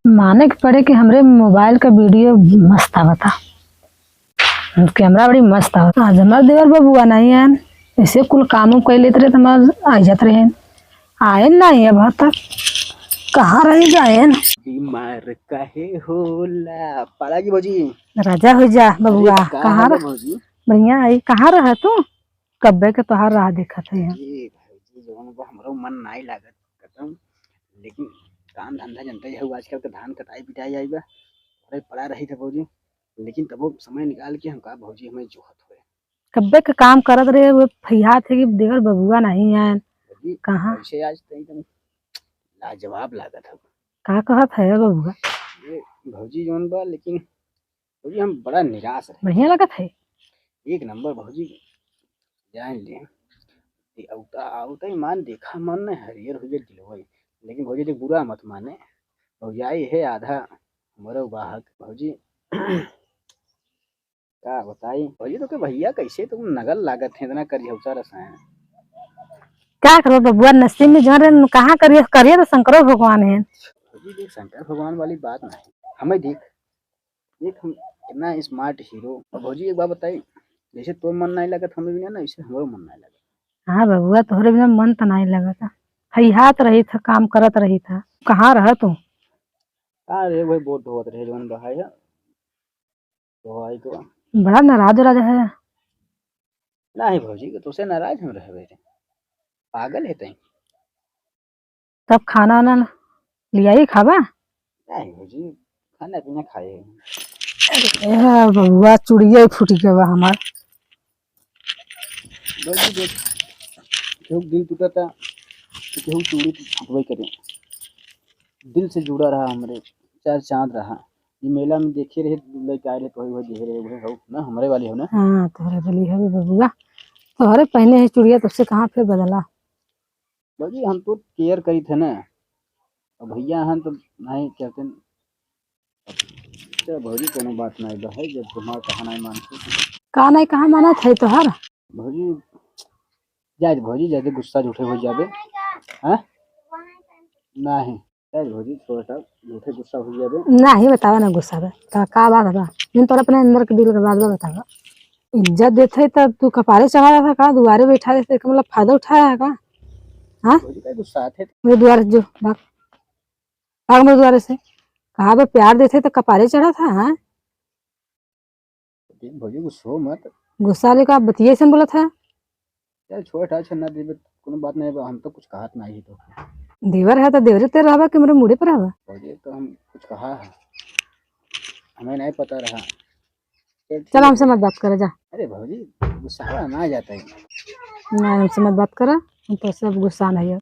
माने के पड़े कि हमरे मोबाइल का वीडियो मस्त आवता। कैमरा बड़ी मस्त आवता। आज हमार देवर बबुआ नहीं है, ऐसे कुल कामों कर लेते रहे तो आ जाते रहे। आए नहीं है अब तक, कहाँ रह जाए। बीमार काहे होला पाला की भौजी। राजा हो जा बबुआ। का कहाँ हाल है रह? भौजी? बढ़िया आई। कहाँ रह तू? कब्बे के तोहार राह देखत है। ये भौजी जवन बा हमरो मन नहीं लागत खत्म, लेकिन काम धंधा जनता है आजकल के धान कटाई पिटाई आई बा। अरे पड़ा रही था भौजी, लेकिन तबो समय निकाल के हम का भौजी हमें जोहत हुए कब्बे के काम करत रहे वो फैया थे कि देवर बबुआ नहीं है। भौजी। कहाँ? ऐसे आज तो एकदम लाजवाब लागत है का कहत है बबुआ? ये भौजी जवन बा, लेकिन भौजी हम बड़ा निराश रहे। बढ़िया लगत है। एक नंबर भौजी जान ले औता औता ईमान देखा मन ने हरियर हो गए दिलवई, लेकिन भौजी देख बुरा मत माने। भौजाई है आधा हमारे वाहक भौजी। का बताई भौजी तो के भैया कैसे तुम नगल लागत है इतना करियौसा रसायन। क्या करो बबुआ, नसीब में जहाँ रहे कहाँ करिए करिए तो शंकरो भगवान है। भौजी देख शंकर भगवान वाली बात नहीं, हमें देख देख हम इतना स्मार्ट हीरो। और भौजी एक बात बताई, जैसे तो मन नहीं लगत हमें भी ना वैसे हमारो मन नहीं लगत। हाँ बबुआ, तोहरे बिना मन तो नहीं लगता। फैयात रही था, काम करत रही था। कहाँ रह तू? अरे वही बोट धोत रहे जवन बहाई है तो आई तो बड़ा नाराज राजा है। नहीं भौजी के तुझसे नाराज हम रहे बेटे, पागल है तई। तब खाना वाना लिया ही खाबा? नहीं भौजी खाना पीना खाए हैं। अरे बबुआ, चूड़िया ही फूट गया हमार। भौजी देख केहू दिल टूटा था तो केहू चूड़ी फुटवाई करे, दिल से जुड़ा रहा हमरे चार चांद रहा। ये मेला में देखे रहे लेके आए रहे तो वही देखे रहे वही हो ना हमारे वाली हो ना। हाँ तोहरे बली है बबुआ, तोहरे पहने है चूड़िया तब से कहाँ फिर बदला। भौजी हम तो केयर करी थे ना, और भैया हैं तो नहीं कहते न। चल भौजी कोनो बात नहीं बा है, जब तुम्हारा कहा नहीं मानते का नहीं कहाँ माना था तोहार। भौजी। जाए भौजी ज्यादा गुस्सा झूठे हो जावे हैं नहीं। जाए भौजी थोड़ा सा झूठे गुस्सा हो जावे। नहीं बतावा ना गुस्सा बा का बात बा। जिन तोरा अपने अंदर के दिल के बात बा बतावा। इज्जत देते तब तू कपारे चढ़ा रहा था का दुआरे बैठा देते मतलब फायदा उठाया है का? हाँ भौजी का गुस्सा आते मेरे द्वारे जो भाग भाग मेरे द्वारे से। कहा बे प्यार देते तो कपारे चढ़ा था। हाँ भौजी गुस्सा हो मत। गुस्सा लेकर बतिये से बोला था। चल छोड़ अच्छा ना देवे कोनो बात नहीं बा, हम तो कुछ कहत नहीं तो। देवर है तो देवरे तेरे रहबा कि मेरे मुड़े पर रहबा। भौजी तो हम कुछ कहा है हमें नहीं पता रहा। चल ठीक चल है हमसे भौजी। मत बात कर जा। अरे भौजी गुस्सा ना आ जाता है। ना हमसे मत बात कर, हम तो सब गुस्सा नहीं है।